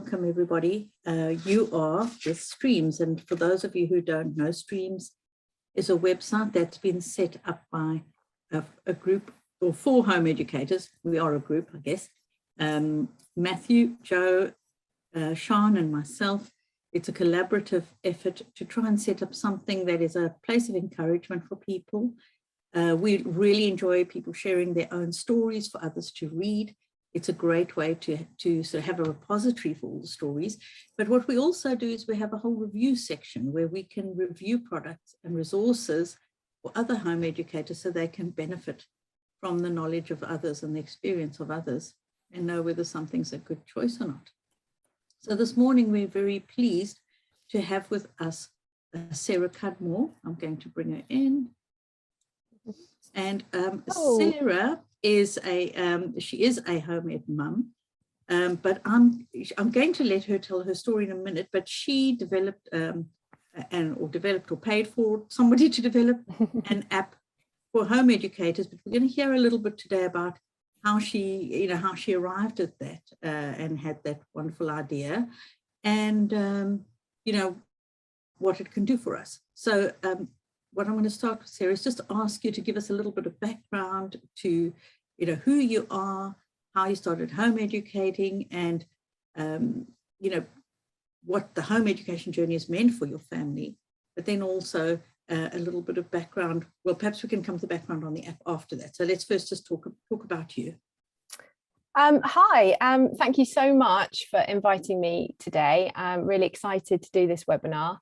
welcome everybody. You are with Streams, and for those of you who don't know, Streams is a website that's been set up by a group or 4 home educators. We are a group, I guess. Matthew, Joe, Sean and myself. It's a collaborative effort to try and set up something that is a place of encouragement for people. We really enjoy people sharing their own stories for others to read. It's a great way to sort of have a repository for all the stories. But what we also do is we have a whole review section where we can review products and resources for other home educators so they can benefit from the knowledge of others and the experience of others and know whether something's a good choice or not. So this morning, we're very pleased to have with us Sarah Cudmore. I'm going to bring her in. And Sarah is she is a home ed mum, but I'm going to let her tell her story in a minute. But she developed or paid for somebody to develop an app for home educators. But we're going to hear a little bit today about how she arrived at that and had that wonderful idea, and what it can do for us. So what I'm going to start with, Sarah, is just ask you to give us a little bit of background to, who you are, how you started home educating, and, what the home education journey has meant for your family, but then also a little bit of background. Well, perhaps we can come to the background on the app after that. So let's first just talk about you. Hi, thank you so much for inviting me today. I'm really excited to do this webinar.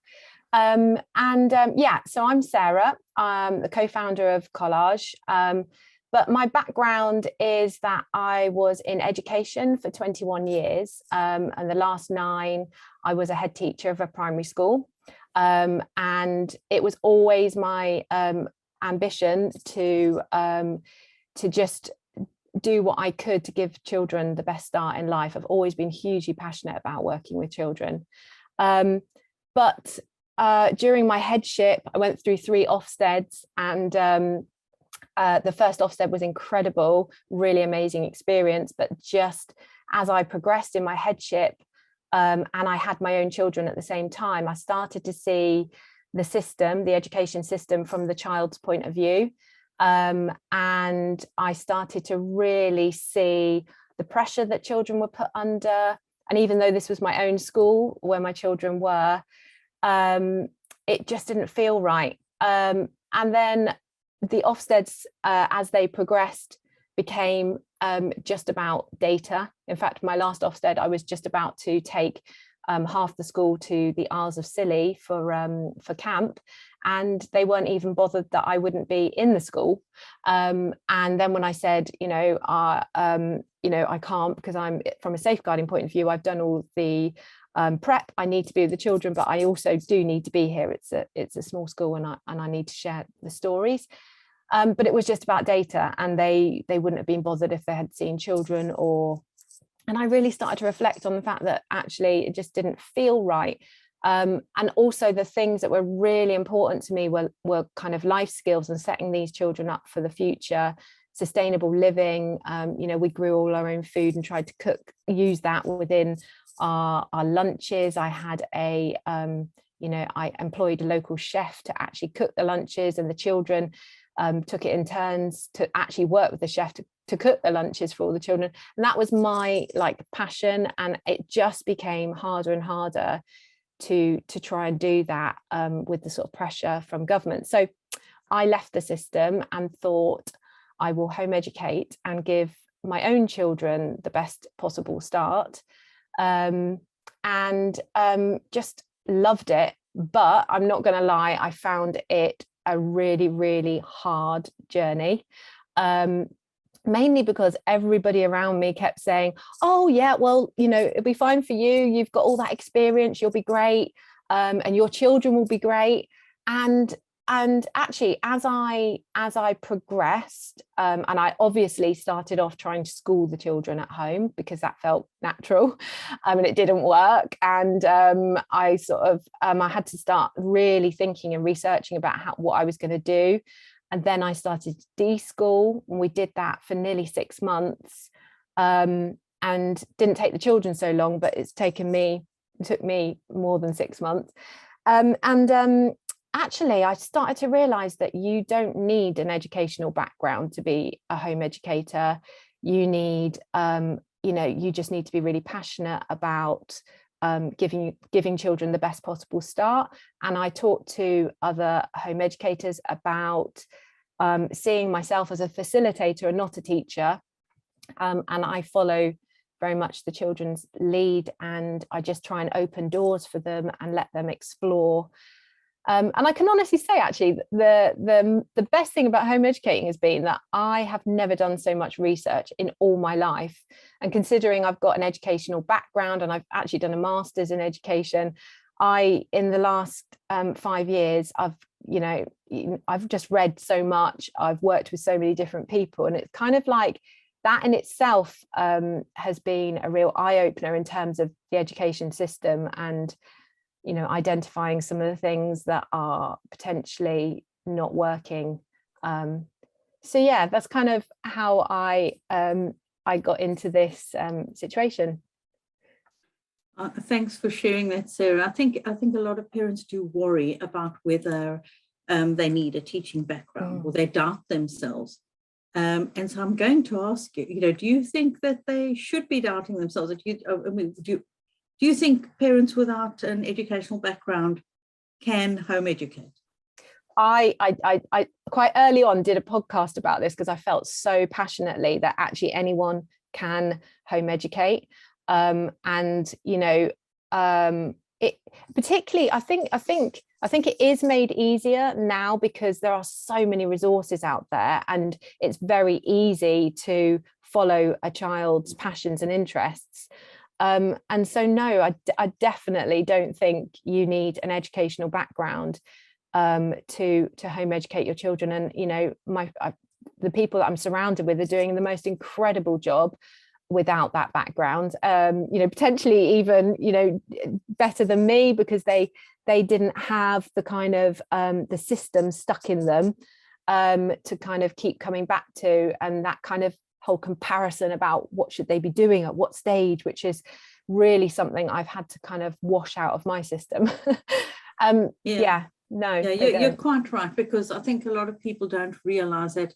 So I'm Sarah. I'm the co-founder of Collage, but my background is that I was in education for 21 years, and the last 9 I was a head teacher of a primary school, and it was always my ambition to just do what I could to give children the best start in life. I've always been hugely passionate about working with children, but during my headship, I went through 3 Ofsteds, and the first Ofsted was incredible, really amazing experience. But just as I progressed in my headship, and I had my own children at the same time, I started to see the education system from the child's point of view. And I started to really see the pressure that children were put under. And even though this was my own school where my children were, it just didn't feel right. And then the Ofsteds, as they progressed, became just about data. In fact, my last Ofsted, I was just about to take half the school to the Isles of Scilly for camp, and they weren't even bothered that I wouldn't be in the school. And then when I said, I can't, because I'm, from a safeguarding point of view, I've done all the prep, I need to be with the children, but I also do need to be here. It's a small school, and I need to share the stories. But it was just about data, and they wouldn't have been bothered if they had seen children. And I really started to reflect on the fact that actually it just didn't feel right. And also the things that were really important to me were kind of life skills and setting these children up for the future, sustainable living. We grew all our own food and tried to use that within our lunches. I had I employed a local chef to actually cook the lunches, and the children took it in turns to actually work with the chef to cook the lunches for all the children. And that was my passion, and it just became harder and harder to try and do that with the sort of pressure from government. So I left the system and thought, I will home educate and give my own children the best possible start, and just loved it. But I'm not going to lie, I found it a really, really hard journey, mainly because everybody around me kept saying, oh yeah, well, it'll be fine for you, you've got all that experience, you'll be great, and your children will be great. And actually, as I progressed, and I obviously started off trying to school the children at home because that felt natural, and it didn't work. And I sort of I had to start really thinking and researching about what I was going to do. And then I started to de-school, and we did that for nearly 6 months. and didn't take the children so long, but it took me more than 6 months. Actually, I started to realize that you don't need an educational background to be a home educator. You need, you just need to be really passionate about giving children the best possible start. And I talked to other home educators about seeing myself as a facilitator and not a teacher. And I follow very much the children's lead, and I just try and open doors for them and let them explore. And I can honestly say, actually, the best thing about home educating has been that I have never done so much research in all my life. And considering I've got an educational background and I've actually done a master's in education, in the last 5 years, I've just read so much. I've worked with so many different people, and it's kind of like that in itself has been a real eye-opener in terms of the education system, and identifying some of the things that are potentially not working. So yeah, that's kind of how I got into this situation. Thanks for sharing that, Sarah. I think a lot of parents do worry about whether they need a teaching background or they doubt themselves. And so I'm going to ask you, do you think that they should be doubting themselves? Do you think parents without an educational background can home educate? I quite early on did a podcast about this because I felt so passionately that actually anyone can home educate. It particularly, I think it is made easier now because there are so many resources out there, and it's very easy to follow a child's passions and interests. And so no, I definitely don't think you need an educational background to home educate your children. And the people that I'm surrounded with are doing the most incredible job without that background, potentially even better than me, because they didn't have the kind of the system stuck in them to kind of keep coming back to, and that kind of whole comparison about what should they be doing at what stage, which is really something I've had to kind of wash out of my system. You're quite right, because I think a lot of people don't realize that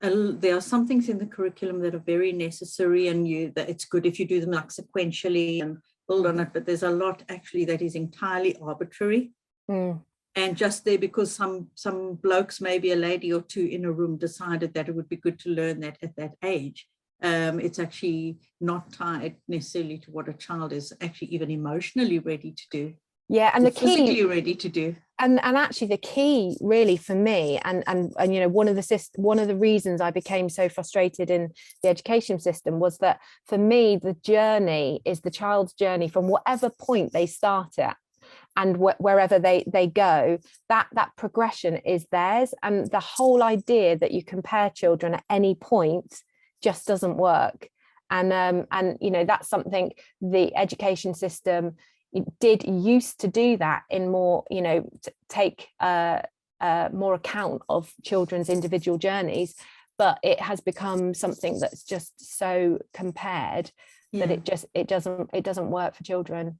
there are some things in the curriculum that are very necessary, and that it's good if you do them like sequentially and build on it, but there's a lot actually that is entirely arbitrary. And just there because some blokes, maybe a lady or two in a room, decided that it would be good to learn that at that age. It's actually not tied necessarily to what a child is actually even emotionally ready to do. Yeah, and the key, physically ready to do. And actually the key really for me, and one of the reasons I became so frustrated in the education system was that for me the journey is the child's journey from whatever point they start at and wherever they go, that progression is theirs. And the whole idea that you compare children at any point just doesn't work. And that's something the education system used to do, that in more, take more account of children's individual journeys, but it has become something that's just so compared that it doesn't work for children.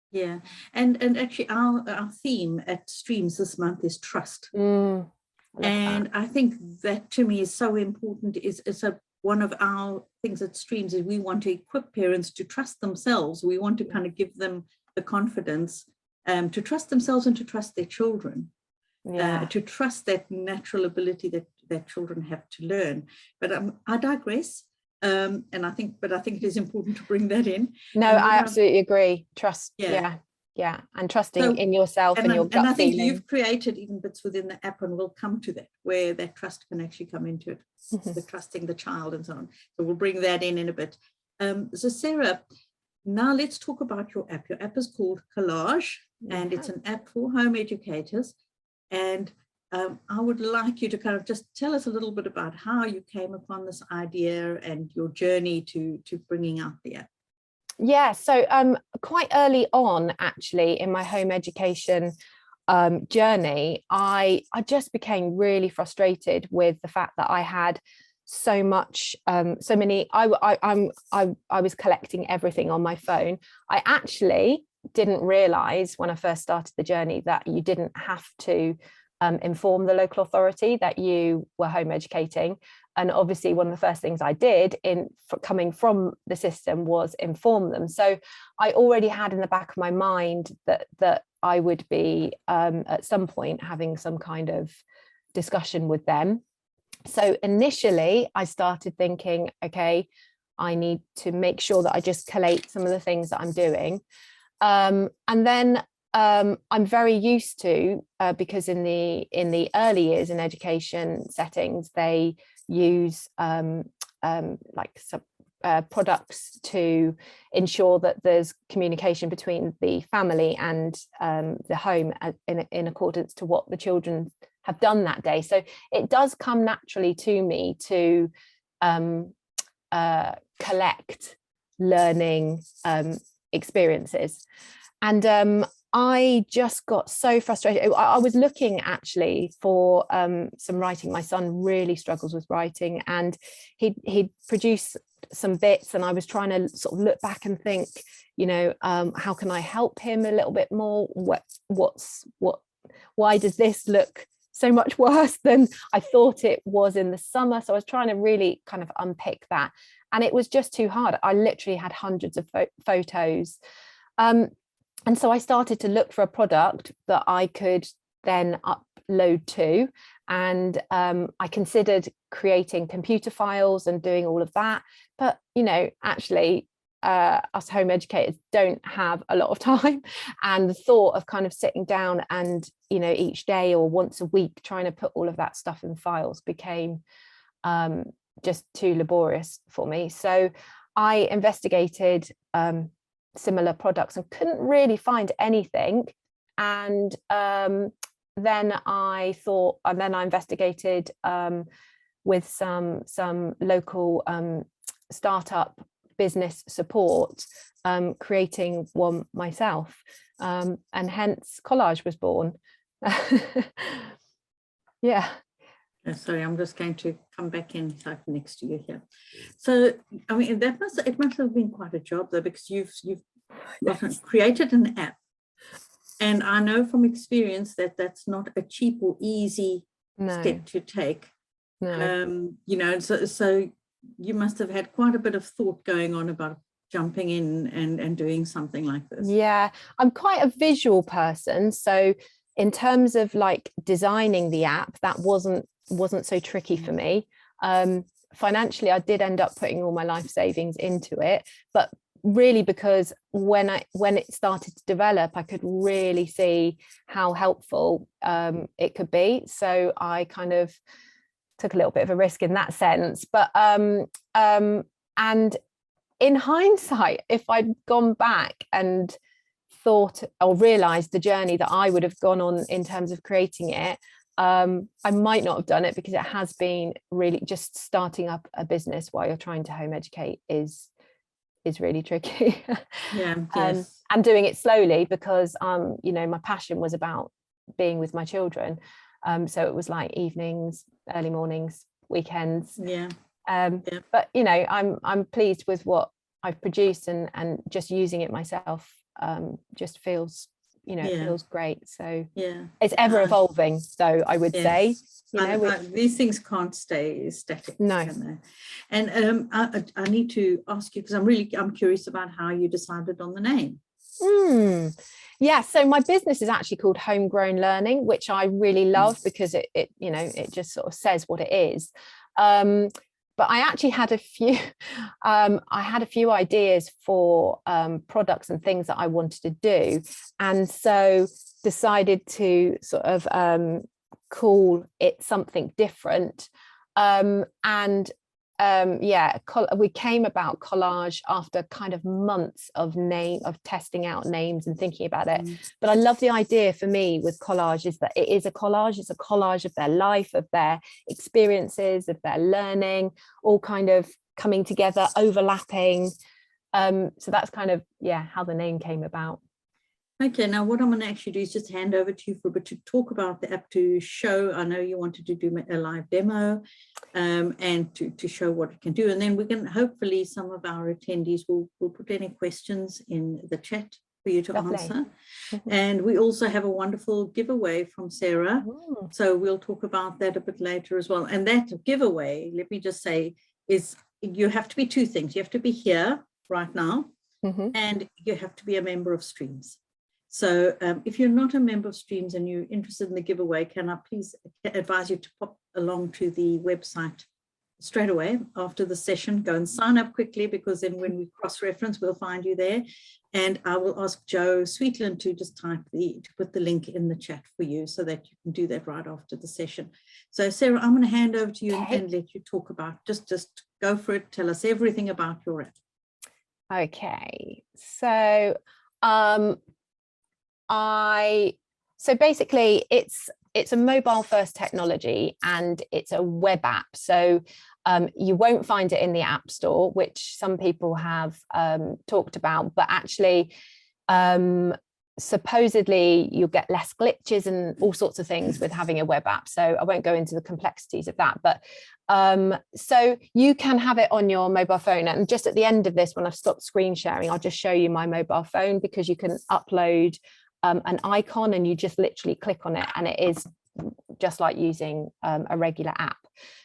Yeah, and actually our theme at Streams this month is trust. I think that to me is so important. One of our things at Streams is we want to equip parents to trust themselves. We want to kind of give them the confidence to trust themselves and to trust their children, to trust that natural ability that children have to learn. But I digress. And I think it is important to bring that in. No, I absolutely agree. Trust. Yeah. And trusting in yourself and your gut feeling. And I think you've created even bits within the app, and we'll come to that, where that trust can actually come into it, the trusting the child and so on. So we'll bring that in a bit. So Sarah, now let's talk about your app. Your app is called Collage, and it's an app for home educators. And I would like you to kind of just tell us a little bit about how you came upon this idea and your journey to bringing out the app. Yeah, so quite early on, actually, in my home education journey, I just became really frustrated with the fact that I had so much, so many. I was collecting everything on my phone. I actually didn't realize when I first started the journey that you didn't have to inform the local authority that you were home educating. And obviously one of the first things I did coming from the system was inform them. So I already had in the back of my mind that I would be at some point having some kind of discussion with them. So initially I started thinking, okay, I need to make sure that I just collate some of the things that I'm doing. And then I'm very used to, because in the early years in education settings, they use like some products to ensure that there's communication between the family and the home in accordance to what the children have done that day. So it does come naturally to me to collect learning experiences. And I just got so frustrated. I was looking actually for some writing. My son really struggles with writing, and he'd produced some bits, and I was trying to sort of look back and think, how can I help him a little bit more? Why does this look so much worse than I thought it was in the summer? So I was trying to really kind of unpick that, and it was just too hard. I literally had hundreds of photos. And so I started to look for a product that I could then upload to. And I considered creating computer files and doing all of that. But, actually, us home educators don't have a lot of time. And the thought of kind of sitting down and, each day or once a week trying to put all of that stuff in files became just too laborious for me. So I investigated similar products and couldn't really find anything. And then I investigated with some local startup business support, creating one myself, and hence Collage was born. Yeah. Sorry, I'm just going to come back in type next to you here. So, I mean, it must have been quite a job though, because you've created an app, and I know from experience that that's not a cheap or easy step to take. No. So you must have had quite a bit of thought going on about jumping in and doing something like this. Yeah, I'm quite a visual person, so in terms of like designing the app, that wasn't so tricky for me. Financially, I did end up putting all my life savings into it, but really because when it started to develop, I could really see how helpful it could be. So I kind of took a little bit of a risk in that sense. But and in hindsight, if I'd gone back and thought or realized the journey that I would have gone on in terms of creating it, I might not have done it, because it has been really, just starting up a business while you're trying to home educate is really tricky. Yeah. Yes. And doing it slowly, because my passion was about being with my children, so it was like evenings, early mornings, weekends. Yeah. But I'm pleased with what I've produced, and just using it myself just feels feels great. So yeah, it's ever evolving, so I would say these things can't stay static. No. Can they? And I need to ask you, because I'm curious about how you decided on the name. Yeah, so my business is actually called Homegrown Learning, which I really love, because it just sort of says what it is. But I actually had a few ideas for products and things that I wanted to do, and so decided to sort of call it something different. We came about Collage after kind of months of testing out names and thinking about it. But I love the idea for me with Collage is that it is a collage. It's a collage of their life, of their experiences, of their learning, all kind of coming together, overlapping. So that's kind of how the name came about. Okay, now what I'm going to actually do is just hand over to you for a bit to talk about the app, to show. I know you wanted to do a live demo and to show what it can do. And then we can, hopefully some of our attendees will put any questions in the chat for you to answer. And we also have a wonderful giveaway from Sarah. So we'll talk about that a bit later as well. And that giveaway, let me just say, is you have to be two things. You have to be here right now, and you have to be a member of Streams. So if you're not a member of Streams and you're interested in the giveaway, can I please advise you to pop along to the website straight away after the session. Go and sign up quickly, because then when we cross-reference, we'll find you there. And I will ask Joe Sweetland to just to put the link in the chat for you, so that you can do that right after the session. So Sarah, I'm going to hand over to you and let you talk about, just go for it. Tell us everything about your app. Okay, so so basically it's a mobile first technology, and it's a web app. So you won't find it in the App Store, which some people have talked about, but actually supposedly you'll get less glitches and all sorts of things with having a web app. So I won't go into the complexities of that, but so you can have it on your mobile phone. And just at the end of this, when I've stopped screen sharing, I'll just show you my mobile phone, because you can upload an icon and you just literally click on it, and it is just like using a regular app.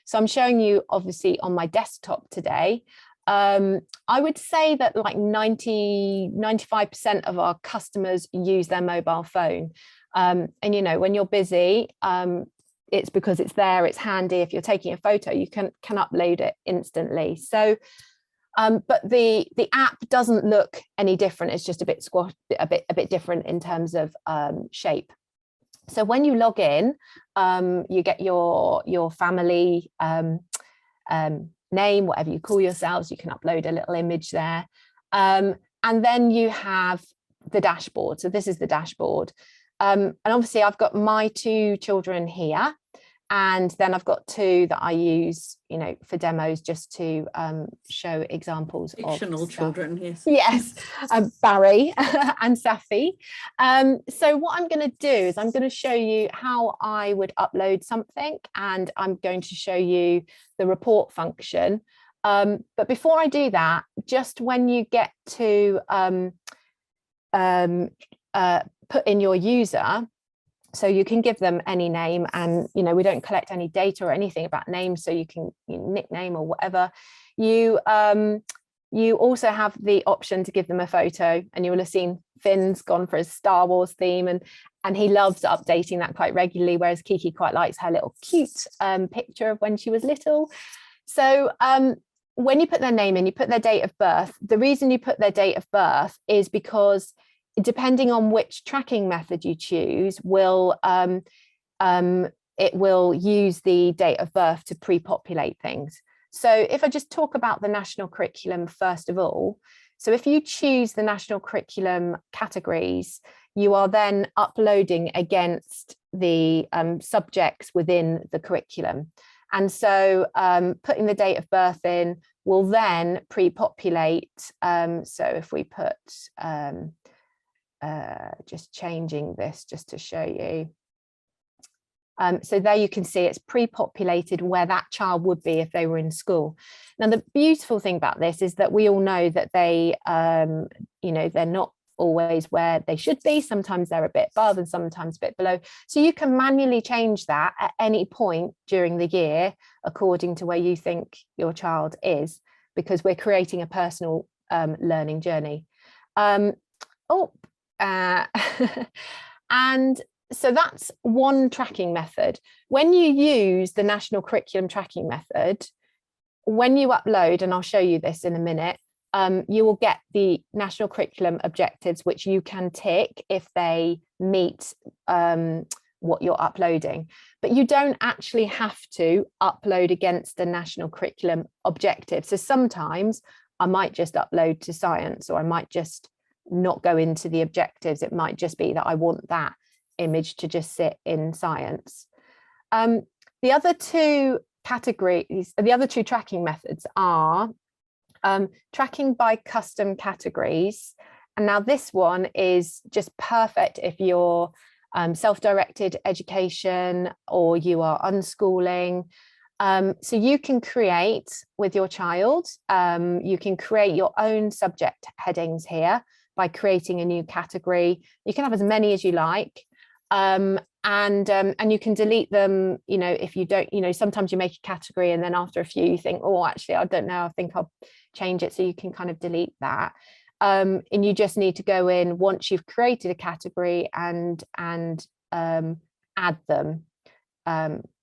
So I'm showing you obviously on my desktop today. I would say that like 95% of our customers use their mobile phone. And you know, when you're busy, it's because it's there, it's handy. If you're taking a photo, you can upload it instantly. So but the app doesn't look any different. It's just a bit a bit different in terms of shape. So when you log in, you get your family name, whatever you call yourselves. You can upload a little image there, and then you have the dashboard. So this is the dashboard, and obviously I've got my two children here. And then I've got two that I use, you know, for demos, just to show examples of fictional children. Yes, Barry and Safi. So what I'm going to do is I'm going to show you how I would upload something, and I'm going to show you the report function. But before I do that, just when you get to put in your user. So you can give them any name, and you know, we don't collect any data or anything about names, so you can nickname or whatever. You also have the option to give them a photo, and you will have seen Finn's gone for his Star Wars theme, and he loves updating that quite regularly, whereas Kiki quite likes her little cute picture of when she was little. So when you put their name in, you put their date of birth. The reason you put their date of birth is because depending on which tracking method you choose, it will use the date of birth to pre-populate things. So if I just talk about the national curriculum first of all, so if you choose the national curriculum categories, you are then uploading against the subjects within the curriculum. And so putting the date of birth in will then pre-populate. So if we put just changing this just to show you. So there you can see it's pre-populated where that child would be if they were in school. Now, the beautiful thing about this is that we all know that they, you know, they're not always where they should be. Sometimes they're a bit above and sometimes a bit below. So you can manually change that at any point during the year, according to where you think your child is, because we're creating a personal learning journey. And so that's one tracking method. When you use the national curriculum tracking method, when you upload, and I'll show you this in a minute, you will get the national curriculum objectives, which you can tick if they meet what you're uploading. But you don't actually have to upload against the national curriculum objective. So sometimes I might just upload to science, or I might just not go into the objectives. It might just be that I want that image to just sit in science. The other two categories, the other two tracking methods are tracking by custom categories And now this one is just perfect if you're self-directed education or you are unschooling. So you can create with your child, you can create your own subject headings here by creating a new category. You can have as many as you like. And you can delete them, you know, if you don't, you know, sometimes you make a category and then after a few you think, oh, actually, I don't know, I think I'll change it. So you can kind of delete that. And you just need to go in once you've created a category and add them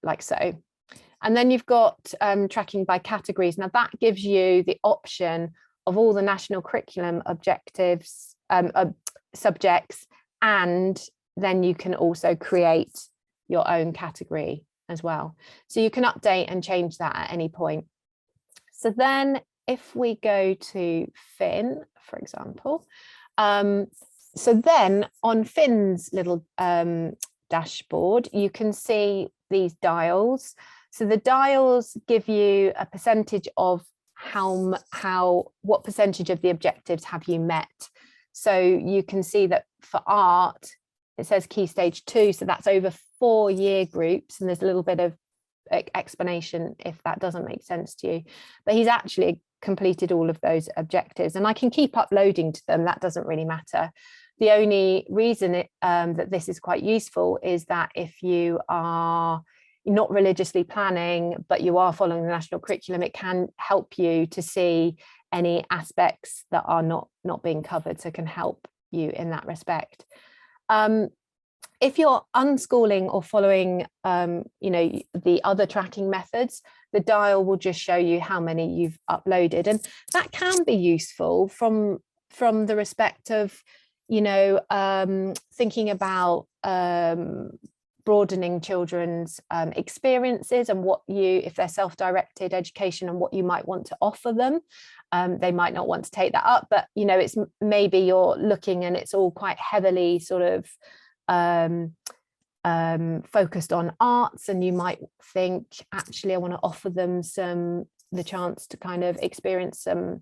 like so. And then you've got tracking by categories. Now that gives you the option of all the national curriculum objectives, subjects, and then you can also create your own category as well. So you can update and change that at any point. So then if we go to Finn, for example, so then on Finn's little dashboard, you can see these dials. So the dials give you a percentage of what percentage of the objectives have you met. So you can see that for art, it says key stage 2, so that's over 4 year groups, and there's a little bit of explanation if that doesn't make sense to you, but he's actually completed all of those objectives, and I can keep uploading to them, that doesn't really matter. The only reason that this is quite useful is that if you are not religiously planning but you are following the national curriculum, it can help you to see any aspects that are not being covered, so it can help you in that respect. If you're unschooling or following, you know, the other tracking methods, the dial will just show you how many you've uploaded, and that can be useful from the respect of, you know, thinking about broadening children's experiences and what you, if they're self-directed education, and what you might want to offer them. They might not want to take that up, but you know, it's maybe you're looking and it's all quite heavily sort of focused on arts, and you might think, actually I want to offer them the chance to kind of experience some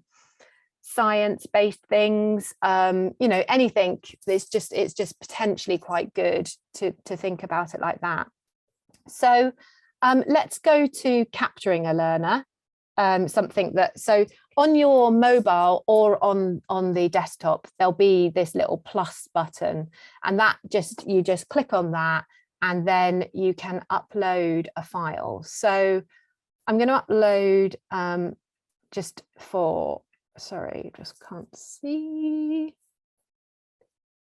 science-based things, you know, anything. It's just potentially quite good to think about it like that. So let's go to capturing a learner, something that, so on your mobile or on the desktop, there'll be this little plus button, and that you just click on that and then you can upload a file. So I'm going to upload just for, sorry, just can't see.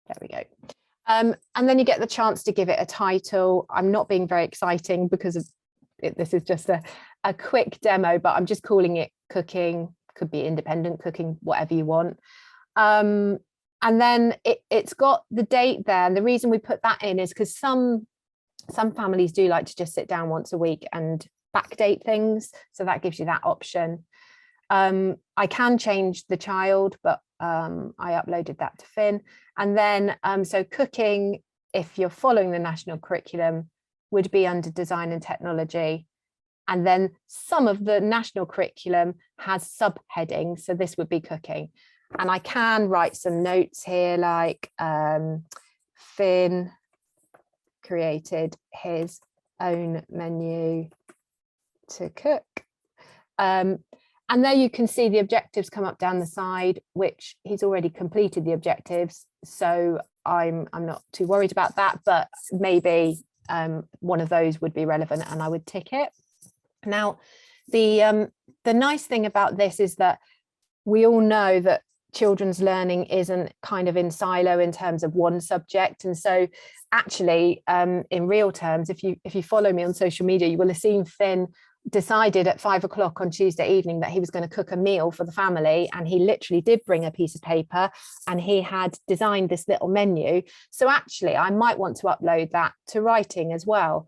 There we go. And then you get the chance to give it a title. I'm not being very exciting because of this is just a quick demo, but I'm just calling it cooking, could be independent cooking, whatever you want. And then it's got the date there. And the reason we put that in is because some families do like to just sit down once a week and backdate things. So that gives you that option. I can change the child, but I uploaded that to Finn. And then, so cooking, if you're following the national curriculum, would be under design and technology. And then some of the national curriculum has subheadings. So this would be cooking. And I can write some notes here, like Finn created his own menu to cook. And there you can see the objectives come up down the side, which he's already completed the objectives. So I'm not too worried about that, but maybe one of those would be relevant and I would tick it. Now, the nice thing about this is that we all know that children's learning isn't kind of in silo in terms of one subject. And so actually, in real terms, if you follow me on social media, you will have seen Finn decided at 5 o'clock on Tuesday evening that he was going to cook a meal for the family, and he literally did bring a piece of paper and he had designed this little menu. So actually I might want to upload that to writing as well.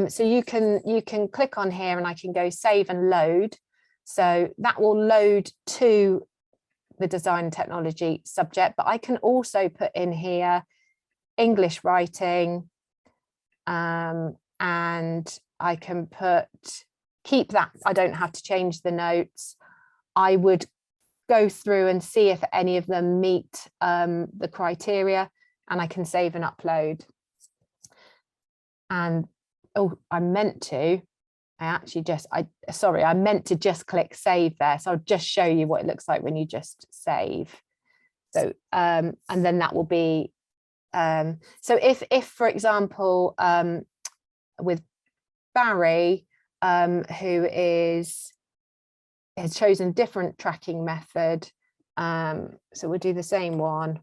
So you can click on here and I can go save and load. So that will load to the design and technology subject, but I can also put in here English writing, and I can keep that. I don't have to change the notes. I would go through and see if any of them meet the criteria, and I can save and upload. And oh, I meant to just click save there. So I'll just show you what it looks like when you just save. So and then that will be so if for example with Barry, who has chosen different tracking method, so we'll do the same one,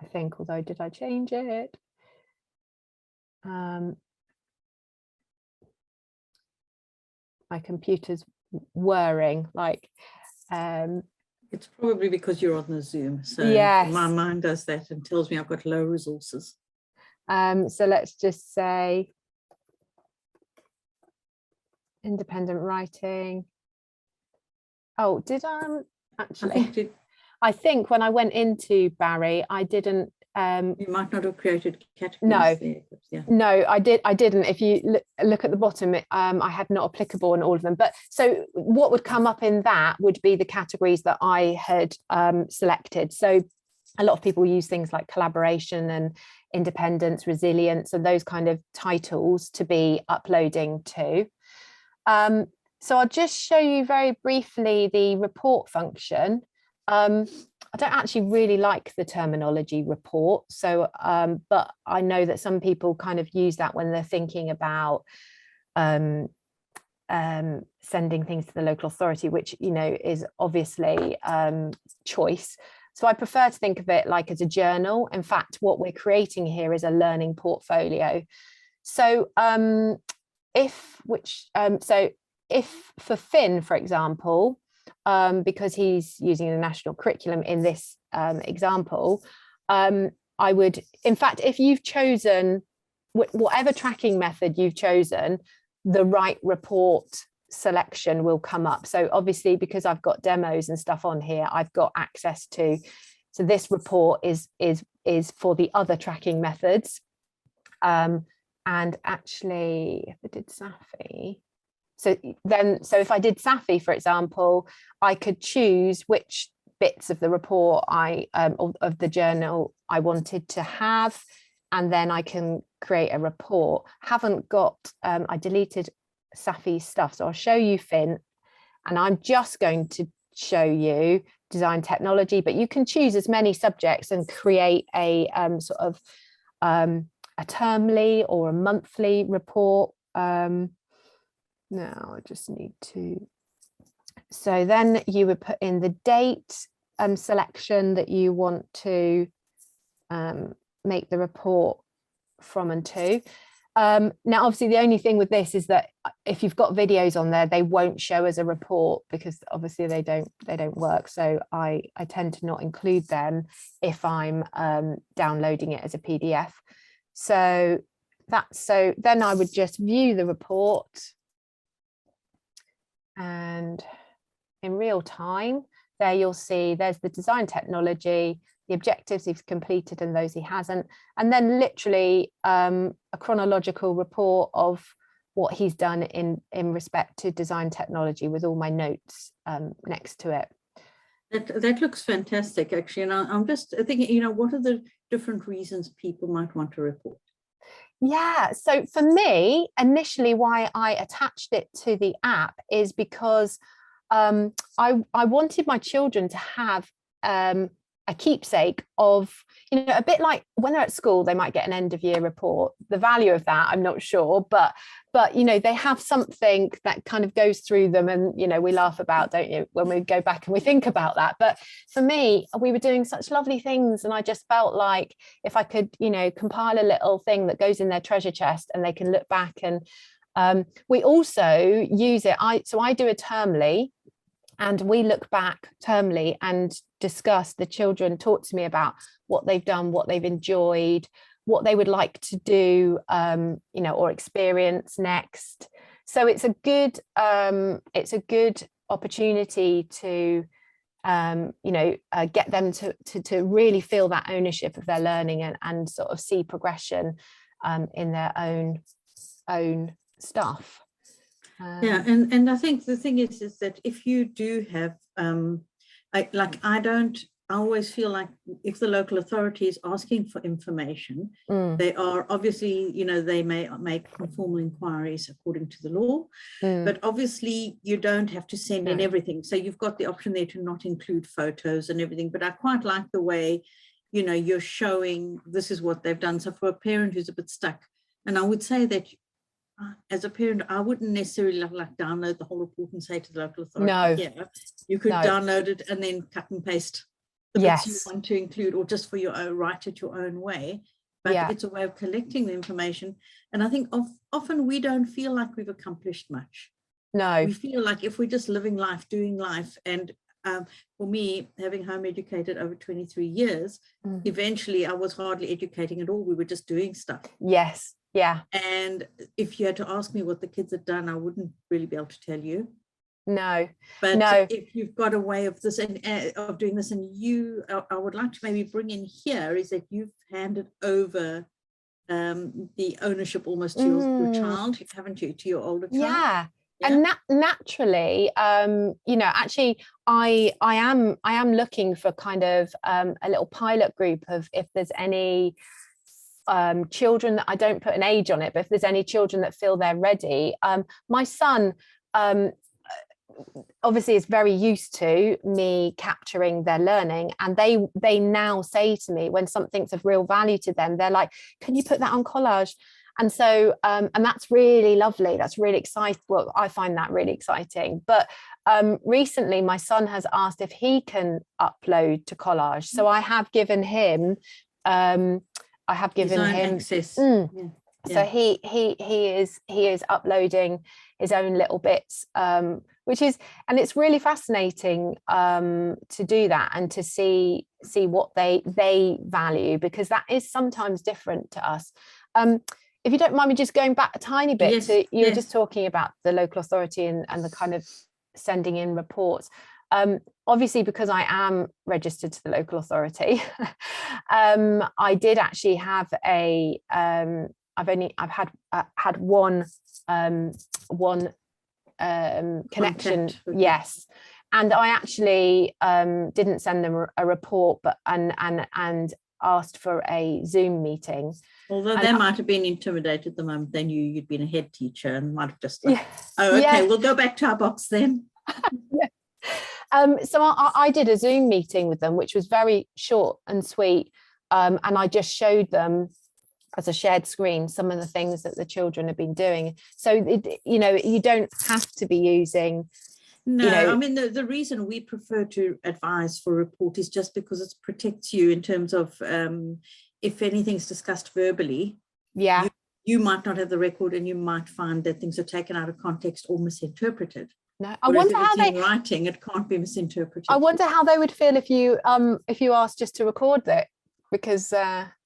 I think, although did I change it? My computer's whirring, like it's probably because you're on the Zoom, so yes. my mind does that and tells me I've got low resources. So let's just say independent writing. Oh, did I actually? I think when I went into Barry, I didn't. You might not have created categories. No, there, yeah. No, I didn't. If you look at the bottom, I had not applicable in all of them. But so what would come up in that would be the categories that I had selected. So a lot of people use things like collaboration and independence, resilience, and those kind of titles to be uploading to. So I'll just show you very briefly the report function. I don't actually really like the terminology report. So, but I know that some people kind of use that when they're thinking about sending things to the local authority, which, you know, is obviously choice. So I prefer to think of it like as a journal. In fact, what we're creating here is a learning portfolio. So if for Finn, for example, because he's using the national curriculum in this example, I would, in fact, if you've chosen whatever tracking method you've chosen, the right report selection will come up. So obviously, because I've got demos and stuff on here, I've got access to, so this report is for the other tracking methods. And actually, if I did Safi, so if I did Safi, for example, I could choose which bits of the report of the journal I wanted to have, and then I can create a report. Haven't got, I deleted Safi's stuff, so I'll show you Finn, and I'm just going to show you design technology, but you can choose as many subjects and create a sort of a termly or a monthly report. Now I just need to, so then you would put in the date selection that you want to make the report from and to. Now obviously the only thing with this is that if you've got videos on there, they won't show as a report because obviously they don't work. So I tend to not include them if I'm downloading it as a PDF. So then I would just view the report, and in real time, there you'll see there's the design technology, the objectives he's completed and those he hasn't, and then literally a chronological report of what he's done in respect to design technology with all my notes next to it. That looks fantastic, actually. And I'm just thinking, you know, what are the different reasons people might want to report? Yeah, so for me, initially why I attached it to the app is because I wanted my children to have a keepsake of, you know, a bit like when they're at school, they might get an end of year report. The value of that, I'm not sure, but you know, they have something that kind of goes through them, and you know, we laugh about, don't you, when we go back and we think about that. But for me, we were doing such lovely things, and I just felt like if I could, you know, compile a little thing that goes in their treasure chest and they can look back. And we also use it, so I do a termly, and we look back termly and discuss, the children talk to me about what they've done, what they've enjoyed, what they would like to do, you know, or experience next. So it's a good opportunity to, you know, get them to really feel that ownership of their learning and sort of see progression in their own stuff. Yeah, and I think the thing is that if you do have I always feel like if the local authority is asking for information, they are obviously, they may make conformal inquiries according to the law, but obviously you don't have to send in everything. So you've got the option there to not include photos and everything. But I quite like the way, you're showing this is what they've done. So for a parent who's a bit stuck, and I would say that as a parent, I wouldn't necessarily like download the whole report and say to the local authority, you could download it and then cut and paste the bits you want to include, or just for your own, write it your own way. But it's a way of collecting the information. And I think often we don't feel like we've accomplished much. No. We feel like if we're just living life, doing life. And for me, having home educated over 23 years, eventually I was hardly educating at all. We were just doing stuff. Yes. Yeah. And if you had to ask me what the kids had done, I wouldn't really be able to tell you. No. But if you've got a way of this and of doing this, and I would like to maybe bring in here is that you've handed over the ownership almost to your child, haven't you, to your older child? Yeah. And naturally, actually, I am looking for kind of a little pilot group of if there's any children that I don't put an age on it, but if there's any children that feel they're ready. My son obviously is very used to me capturing their learning, and they now say to me when something's of real value to them, they're like, can you put that on Collage? And so and that's really lovely, that's really exciting. Well, I find that really exciting. But recently my son has asked if he can upload to Collage, so I have given him access. So he is uploading his own little bits, which is, and it's really fascinating to do that and to see what they value, because that is sometimes different to us. If you don't mind me just going back a tiny bit to you were just talking about the local authority and the kind of sending in reports. Obviously, because I am registered to the local authority, I did actually have I've had one connection, yes, and I actually didn't send them a report, but and asked for a Zoom meeting. Although they might have been intimidated the moment they knew you'd been a head teacher and might have just like, we'll go back to our box then. So I did a Zoom meeting with them, which was very short and sweet, and I just showed them as a shared screen some of the things that the children have been doing. So you don't have to be using. No, I mean the reason we prefer to advise for a report is just because it protects you in terms of if anything's discussed verbally. You might not have the record, and you might find that things are taken out of context or misinterpreted. No, I wonder how in writing, it can't be misinterpreted. I wonder how they would feel if you asked just to record that, because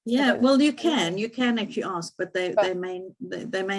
well, you can actually ask, but they may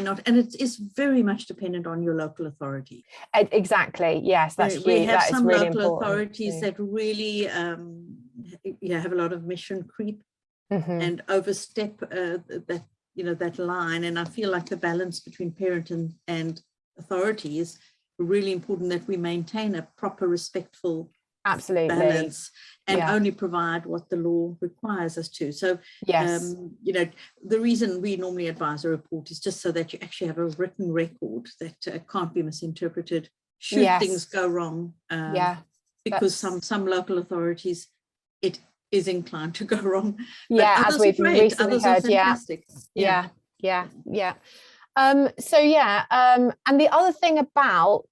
not, and it is very much dependent on your local authority. Exactly. Yes, that's huge. We have some really local authorities that really have a lot of mission creep and overstep that line, and I feel like the balance between parent and authority is really important, that we maintain a proper, respectful balance and only provide what the law requires us to. So the reason we normally advise a report is just so that you actually have a written record that can't be misinterpreted should things go wrong, because some local authorities it is inclined to go wrong, as we've recently heard. And the other thing about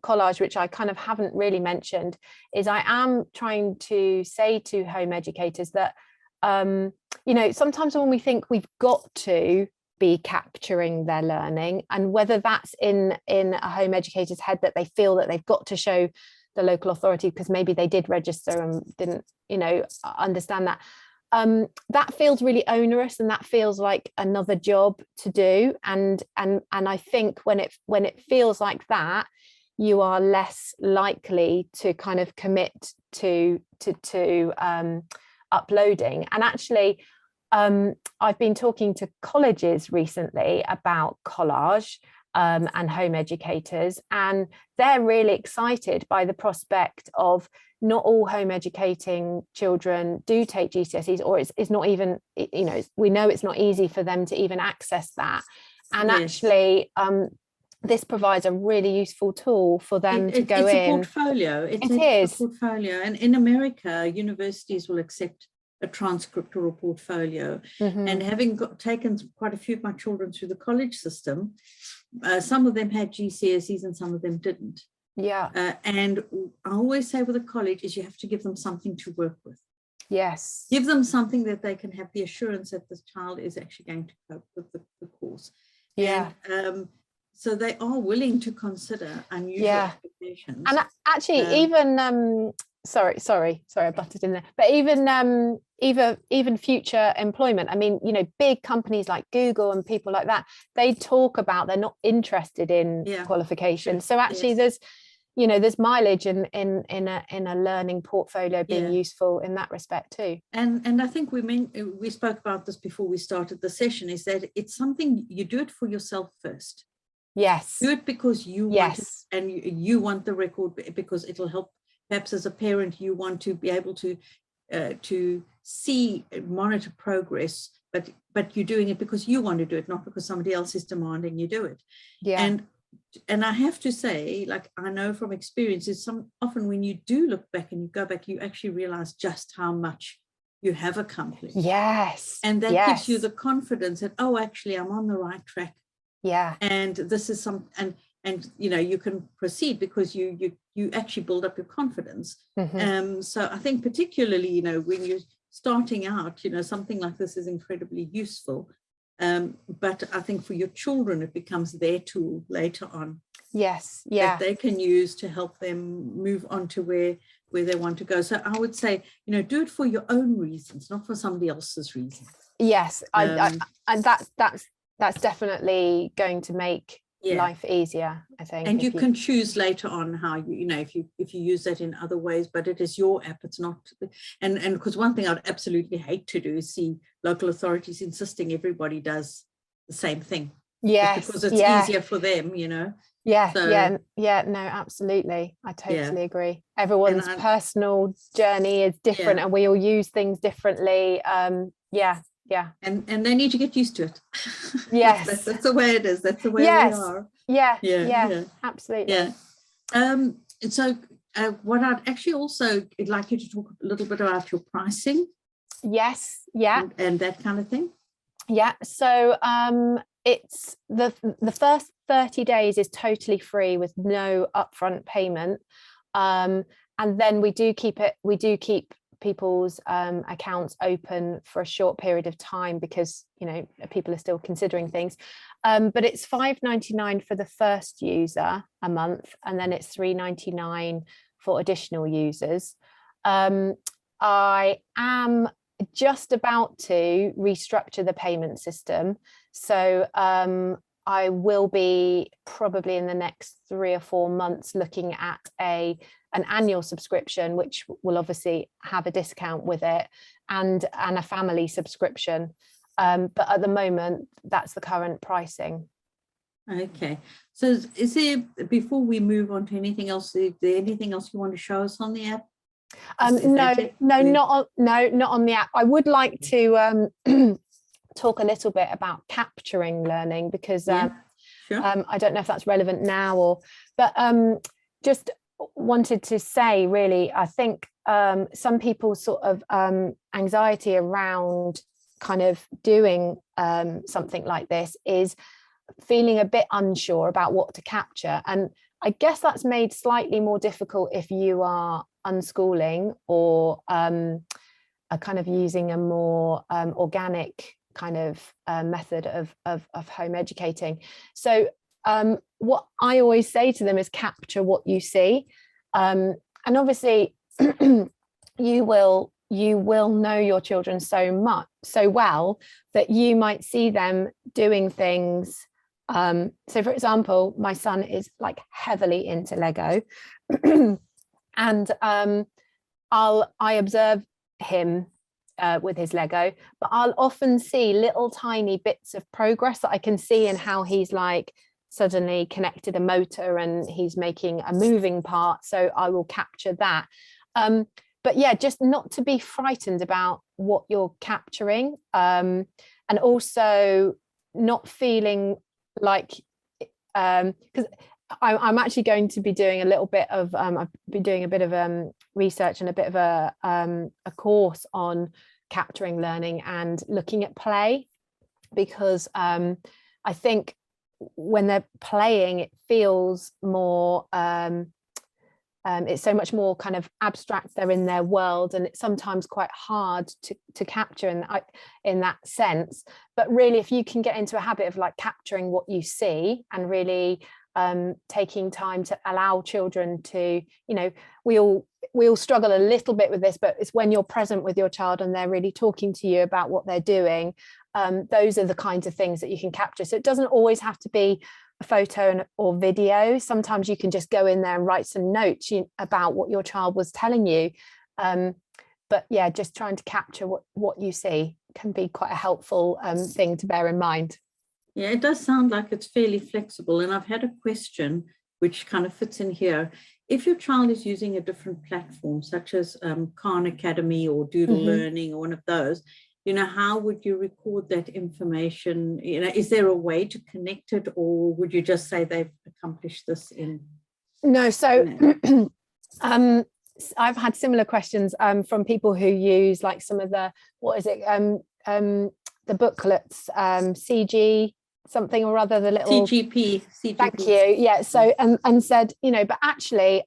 Collage, which I kind of haven't really mentioned, is I am trying to say to home educators that sometimes when we think we've got to be capturing their learning, and whether that's in a home educator's head that they feel that they've got to show the local authority because maybe they did register and didn't understand that, that feels really onerous, and that feels like another job to do, and I think when it feels like that, you are less likely to kind of commit to uploading. And actually I've been talking to colleges recently about Collage, and home educators, and they're really excited by the prospect of not all home educating children do take GCSEs, or it's not even, you know, we know it's not easy for them to even access that. And actually, this provides a really useful tool for them to go it's in. It's a portfolio. It is a portfolio. And in America, universities will accept a transcript or a portfolio. And having taken quite a few of my children through the college system, some of them had GCSEs and some of them didn't. And I always say with a college is you have to give them something to work with. Give them something that they can have the assurance that this child is actually going to cope with the course. And so they are willing to consider unusual applications. And actually, even sorry, I butted in there. But even future employment. I mean, you know, big companies like Google and people like that, they talk about they're not interested in qualifications. So actually, there's mileage in a learning portfolio being useful in that respect too. And I think we spoke about this before we started the session, is that it's something you do it for yourself first. Do it because you want it, and you want the record because it'll help. Perhaps as a parent, you want to be able to see, monitor progress, but you're doing it because you want to do it, not because somebody else is demanding you do it. And I have to say, like, I know from experience, is often when you do look back and you go back, you actually realize just how much you have accomplished. And that gives you the confidence that, oh, actually, I'm on the right track. And this is and you know, you can proceed because you actually build up your confidence. So I think particularly, you know, when you're starting out, you know, something like this is incredibly useful. But I think for your children, it becomes their tool later on. That they can use to help them move on to where they want to go. So I would say, you know, do it for your own reasons, not for somebody else's reasons. And that's definitely going to make life easier, I think. And you can choose later on how you know, if you use that in other ways, but it is your app, it's not. And because one thing I'd absolutely hate to do is see local authorities insisting everybody does the same thing. Because it's easier for them, you know. No, absolutely. I totally agree. Everyone's personal journey is different, and we all use things differently. And they need to get used to it. That's the way it is. That's the way we are. Absolutely. So what I'd actually also like you to talk a little bit about your pricing. And that kind of thing. So it's the first 30 days is totally free with no upfront payment, and then we do keep people's accounts open for a short period of time because, you know, people are still considering things, but it's $5.99 for the first user a month, and then it's $3.99 for additional users. I am just about to restructure the payment system, so I will be probably in the next 3 or 4 months looking at an annual subscription, which will obviously have a discount with it, and a family subscription. But at the moment, that's the current pricing. Okay. So is there, before we move on to anything else, is there anything else you want to show us on the app? No, not on the app. I would like to talk a little bit about capturing learning, because I don't know if that's relevant now but just wanted to say, really, I think some people's sort of anxiety around kind of doing something like this is feeling a bit unsure about what to capture, and I guess that's made slightly more difficult if you are unschooling or are kind of using a more organic kind of method of home educating. So what I always say to them is capture what you see, and obviously you will know your children so well that you might see them doing things. So for example, my son is like heavily into Lego and I observe him with his Lego, but I'll often see little tiny bits of progress that I can see in how he's like suddenly connected a motor and he's making a moving part, so I will capture that. But yeah, just not to be frightened about what you're capturing, and also not feeling like, because I'm actually going to be doing a little bit of I've been doing a bit of research and a bit of a course on capturing learning and looking at play, because I think when they're playing, it feels more it's so much more kind of abstract. They're in their world, and it's sometimes quite hard to capture in that sense. But really, if you can get into a habit of like capturing what you see and really taking time to allow children to, you know, we all struggle a little bit with this, but it's when you're present with your child and they're really talking to you about what they're doing. Those are the kinds of things that you can capture. So it doesn't always have to be a photo or video. Sometimes you can just go in there and write some notes about what your child was telling you. But yeah, just trying to capture what you see can be quite a helpful thing to bear in mind. Yeah, it does sound like it's fairly flexible. And I've had a question which kind of fits in here. If your child is using a different platform, such as Khan Academy or Doodle Learning or one of those, you know, how would you record that information? You know, is there a way to connect it, or would you just say they've accomplished this in? No, so I've had similar questions from people who use like some of the, what is it, the booklets, CG something or other, the little CGP. Thank you. Yeah. So and said, you know, but actually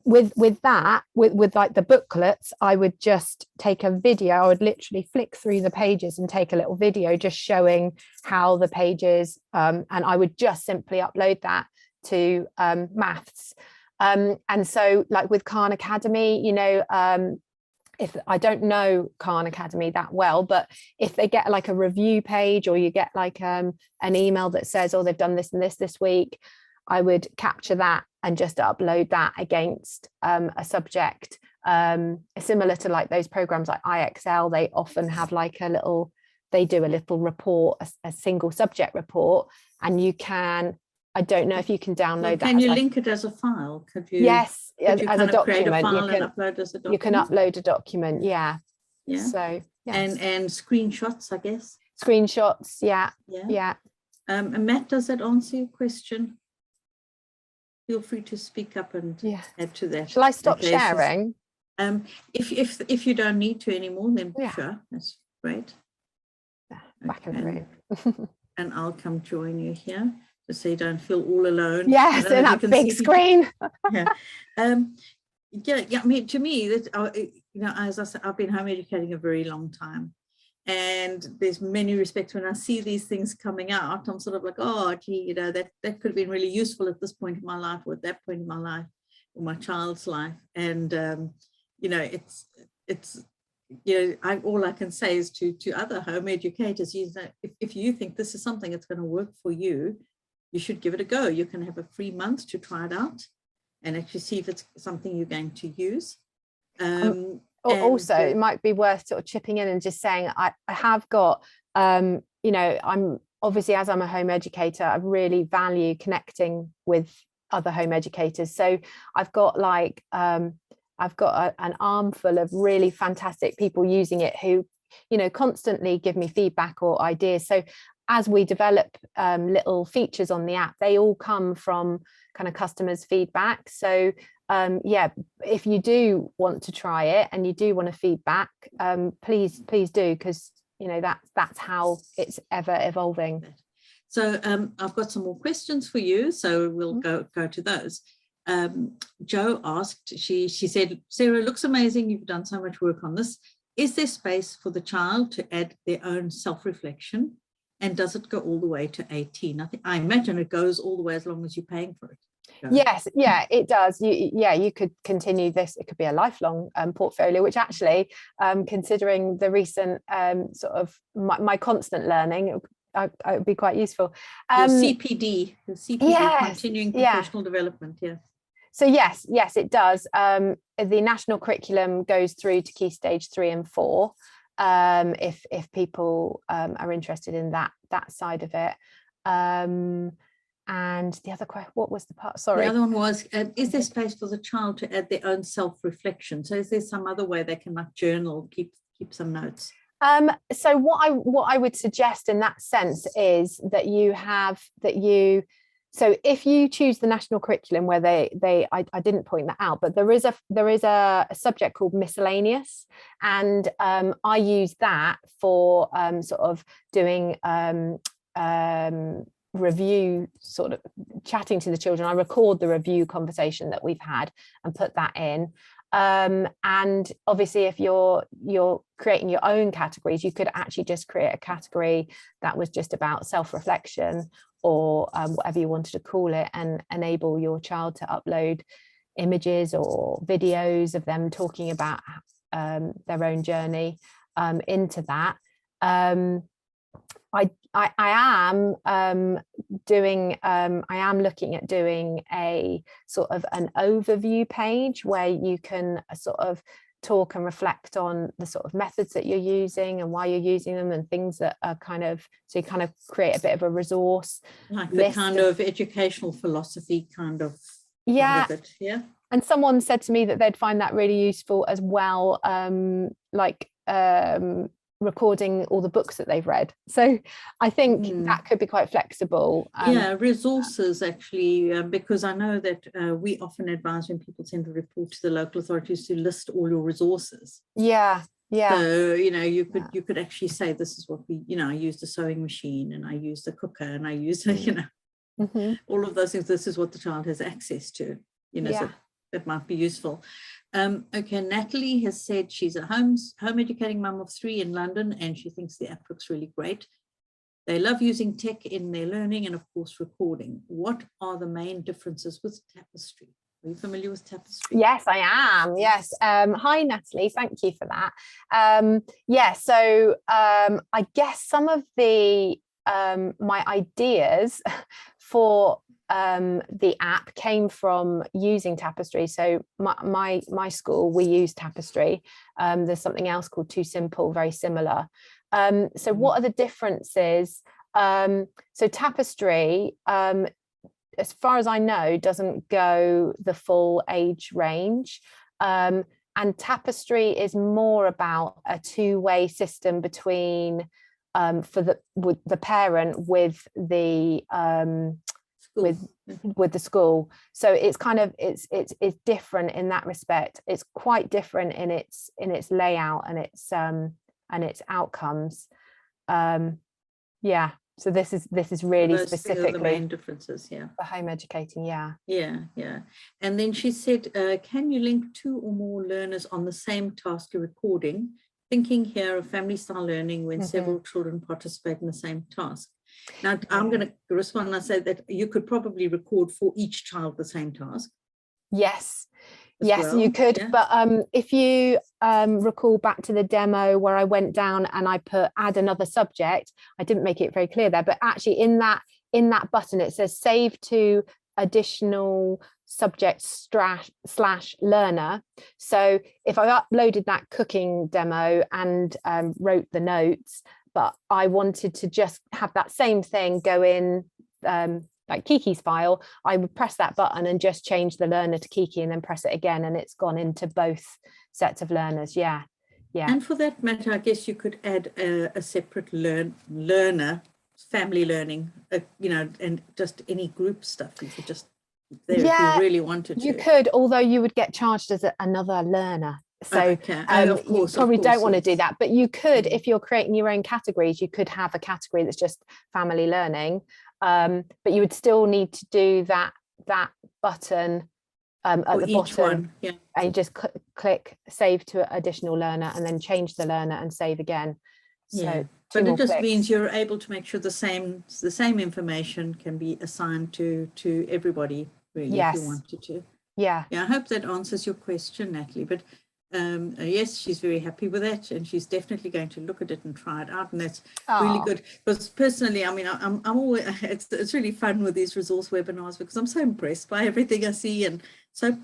with that, with like the booklets, I would just take a video. I would literally flick through the pages and take a little video just showing how the pages, and I would just simply upload that to maths. And so like with Khan Academy, you know, if I don't know Khan Academy that well, but if they get like a review page, or you get like an email that says, oh, they've done this and this week, I would capture that and just upload that against a subject, similar to like those programs like IXL. They often have like they do a little report, a single subject report, and you can, I don't know if you can download that. Can you link it as a file? Could you? Yes, as a document. You can upload as a document. You can upload a document. Yeah. Yeah. So yes. And screenshots, I guess. Screenshots. Yeah. Yeah. Yeah. And Matt, does that answer your question? Feel free to speak up and add to that. Shall I stop sharing? If you don't need to anymore, then sure, that's great. Back in the room. And I'll come join you here, just so you don't feel all alone. Yes, in that big screen. Yeah. Yeah. I mean, to me, that you know, as I said, I've been home educating a very long time, and there's many respects when I see these things coming out, I'm sort of like, oh, gee, you know, that could have been really useful at this point in my life, or at that point in my life, or my child's life. And you know, it's you know, all I can say is to other home educators, you know, if you think this is something that's going to work for you, you should give it a go. You can have a free month to try it out and actually see if it's something you're going to use. Also, it might be worth sort of chipping in and just saying, I have got, you know, I'm obviously, as I'm a home educator, I really value connecting with other home educators. So I've got like, I've got an armful of really fantastic people using it who, you know, constantly give me feedback or ideas. So as we develop little features on the app, they all come from kind of customers' feedback. So yeah, if you do want to try it and you do want to feedback, please do, because you know that's how it's ever evolving. So I've got some more questions for you, so we'll go to those. Jo asked, she said, Sarah, looks amazing, you've done so much work on this. Is there space for the child to add their own self-reflection, and does it go all the way to 18? I imagine it goes all the way as long as you're paying for it. Yes, yeah, it does. You could continue this. It could be a lifelong portfolio, which actually, considering the recent sort of my constant learning, it would be quite useful. CPD, yes, continuing professional development. Yeah. So yes, it does. The national curriculum goes through to Key Stage 3 and 4. If people are interested in that side of it. And the other question, what was the part? Sorry. The other one was, is there space for the child to add their own self-reflection? So is there some other way they can like journal, keep some notes? So what I would suggest in that sense is that so if you choose the national curriculum where I didn't point that out, but there is a subject called miscellaneous, and I use that for sort of doing review, sort of chatting to the children. I record the review conversation that we've had and put that in. And obviously if you're creating your own categories, you could actually just create a category that was just about self-reflection, or whatever you wanted to call it, and enable your child to upload images or videos of them talking about their own journey into that. I am looking at doing a sort of an overview page where you can sort of talk and reflect on the sort of methods that you're using and why you're using them, and things that are so you kind of create a bit of a resource, like the kind of educational philosophy kind of yeah part of it. Yeah. And someone said to me that they'd find that really useful as well, recording all the books that they've read. So I think that could be quite flexible. Resources actually, because I know that we often advise when people send a report to the local authorities to list all your resources. So you could actually say, this is what we, I used a sewing machine, and I used a cooker, and I used all of those things. This is what the child has access to, so that might be useful. Okay, Natalie has said she's a home educating mum of 3 in London, and she thinks the app looks really great. They love using tech in their learning and of course recording. What are the main differences with Tapestry? Are you familiar with Tapestry? Yes, I am. Yes. Hi, Natalie. Thank you for that. So I guess some of the my ideas for the app came from using Tapestry. So my school, we use Tapestry. There's something else called Too Simple, very similar. So what are the differences? So Tapestry, as far as I know, doesn't go the full age range. And Tapestry is more about a two-way system between with the parent with the with the school. So it's kind of it's different in that respect. It's quite different in its layout and its outcomes. So this is really specifically the main differences, for home educating. Yeah. And then she said, can you link 2 or more learners on the same task you're recording? Thinking here of family style learning when several children participate in the same task. Now, I'm going to respond and I say that you could probably record for each child the same task. Yes, you could. Yeah. But if you recall back to the demo where I went down and I put add another subject, I didn't make it very clear there, but actually in that button, it says save to additional subject / learner. So if I uploaded that cooking demo and wrote the notes, but I wanted to just have that same thing go in like Kiki's file, I would press that button and just change the learner to Kiki and then press it again, and it's gone into both sets of learners. Yeah. And for that matter, I guess you could add a separate learner, family learning, and just any group stuff. You could just if you really wanted to. You could, although you would get charged as another learner. So of course, you probably don't want to do that, but you could, if you're creating your own categories, you could have a category that's just family learning, but you would still need to do that button at the bottom, and you just click save to additional learner and then change the learner and save again. So but it just means you're able to make sure the same information can be assigned to everybody, really, if you wanted to. I hope that answers your question, Natalie. But yes, she's very happy with that, and she's definitely going to look at it and try it out, and that's really good. Because personally, I mean, I'm always it's really fun with these resource webinars because I'm so impressed by everything I see, and so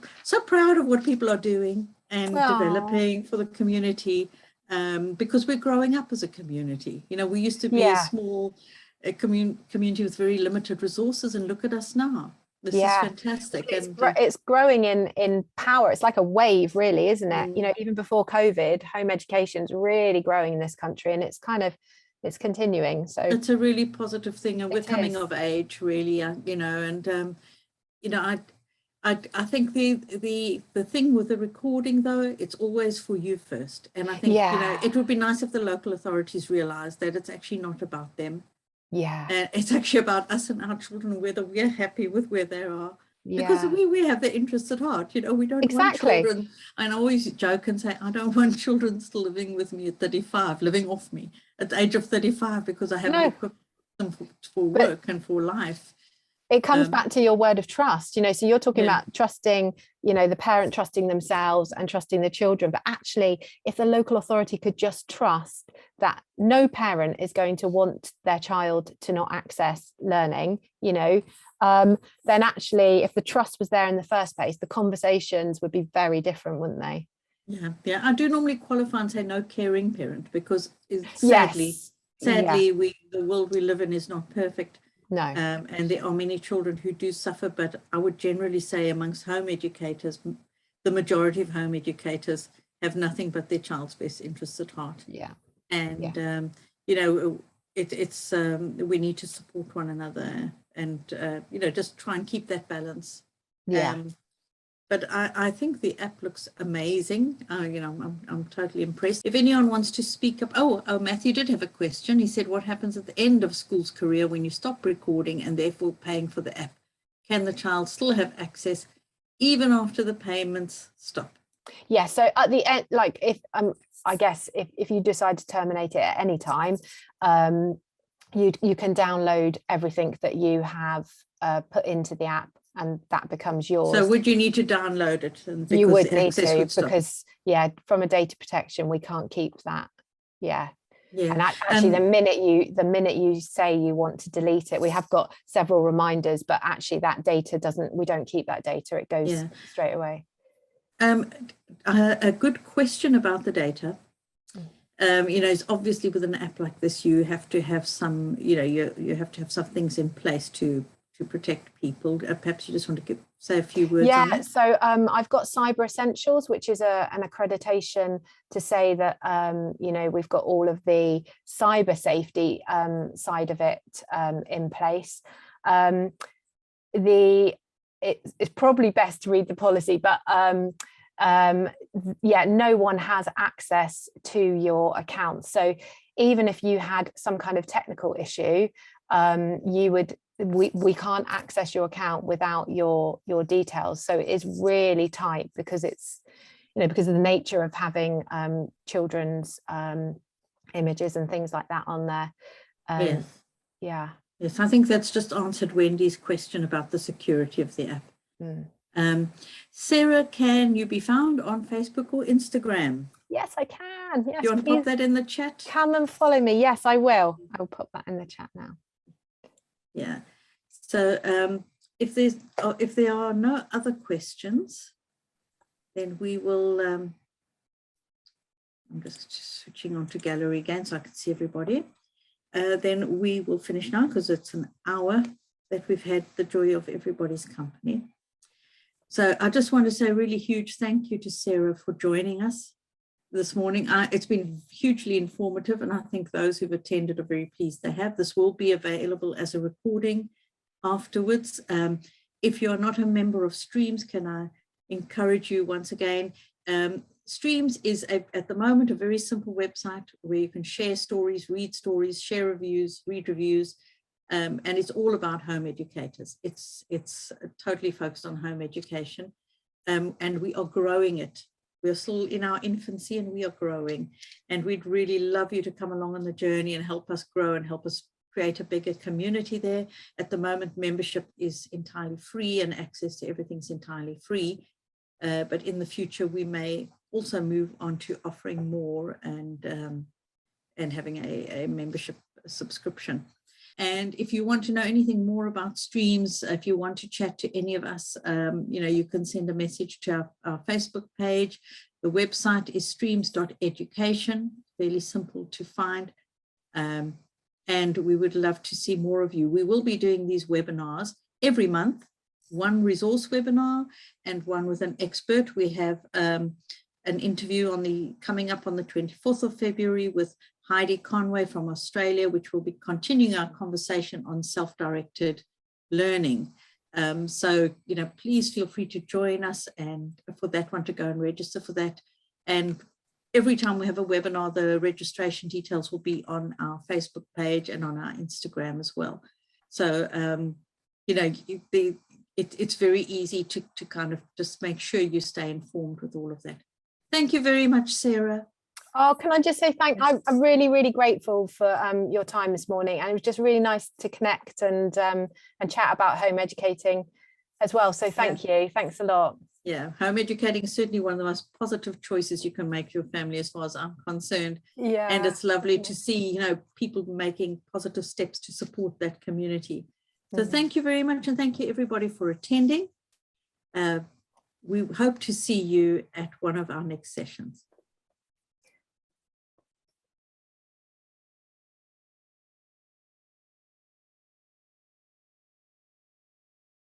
proud of what people are doing and developing for the community, because we're growing up as a community. We used to be a small a community with very limited resources, and look at us now. This is fantastic. It's growing in power. It's like a wave, really, isn't it? You know, even before COVID, home education is really growing in this country, and it's continuing. So it's a really positive thing, and we're coming of age, really, you know. And you know, I think the thing with the recording, though, it's always for you first. And I think, you know, it would be nice if the local authorities realized that it's actually not about them. And it's actually about us and our children, whether we're happy with where they are. Because we have their interests at heart. You know, we don't want children. And I always joke and say, I don't want children still living with me at 35, living off me at the age of 35, because I haven't equipped them for work and for life. It comes back to your word of trust, you know, so you're talking about trusting, you know, the parent trusting themselves and trusting the children. But actually, if the local authority could just trust that no parent is going to want their child to not access learning, you know, then actually, if the trust was there in the first place, the conversations would be very different, wouldn't they? Yeah. I do normally qualify and say no caring parent, because sadly, the world we live in is not perfect. No. And there are many children who do suffer, but I would generally say amongst home educators, the majority of home educators have nothing but their child's best interests at heart. And you know, it's we need to support one another, and you know, just try and keep that balance. But I think the app looks amazing. You know, I'm totally impressed. If anyone wants to speak up, oh, Matthew did have a question. He said, what happens at the end of school's career when you stop recording and therefore paying for the app? Can the child still have access even after the payments stop? Yeah, so at the end, like if I guess if you decide to terminate it at any time, you can download everything that you have put into the app, and that becomes yours. So would you need to download it? You would need to, because from a data protection, we can't keep that. And actually, the minute you say you want to delete it, we have got several reminders, but actually that data we don't keep that data. It goes straight away. A good question about the data. You know, is obviously with an app like this, you have to have some, you know, you have to have some things in place to protect people. Perhaps you just want to say a few words on that. So I've got Cyber Essentials, which is an accreditation to say that you know, we've got all of the cyber safety side of it in place. It's probably best to read the policy, but no one has access to your account. So even if you had some kind of technical issue, we can't access your account without your details. So it is really tight, because it's, you know, because of the nature of having children's images and things like that on there. Yes, I think that's just answered Wendy's question about the security of the app. Sarah, can you be found on Facebook or Instagram? Yes, I can. Yes, do you want to put that in the chat? Come and follow me. Yes, I will. I'll put that in the chat now. So if there are no other questions, then we will, I'm just switching on to gallery again so I can see everybody. Then we will finish now, because it's an hour that we've had the joy of everybody's company. So I just want to say a really huge thank you to Sarah for joining us this morning. It's been hugely informative, and I think those who've attended are very pleased they have. This will be available as a recording afterwards. If you're not a member of Streams, can I encourage you once again? Streams is at the moment a very simple website where you can share stories, read stories, share reviews, read reviews, and it's all about home educators. It's totally focused on home education, and we are growing it. We're still in our infancy, and we are growing, and we'd really love you to come along on the journey and help us grow and help us create a bigger community there. At the moment, membership is entirely free and access to everything's entirely free. But in the future, we may also move on to offering more and having a membership subscription. And if you want to know anything more about Streams, if you want to chat to any of us, you know, you can send a message to our Facebook page. The website is streams.education, fairly simple to find. and we would love to see more of you. We will be doing these webinars every month, one resource webinar and one with an expert. We have an interview coming up on the 24th of February with Heidi Conway from Australia, which will be continuing our conversation on self-directed learning. So, please feel free to join us, and for that one to go and register for that. And every time we have a webinar, the registration details will be on our Facebook page and on our Instagram as well. So, it's very easy to kind of just make sure you stay informed with all of that. Thank you very much, Sarah. Oh, can I just say I'm really, really grateful for your time this morning, and it was just really nice to connect and chat about home educating as well. So thank you. Thanks a lot. Yeah, home educating is certainly one of the most positive choices you can make for your family, as far as I'm concerned. Yeah. And it's lovely to see, people making positive steps to support that community. So thank you very much, and thank you everybody for attending. We hope to see you at one of our next sessions.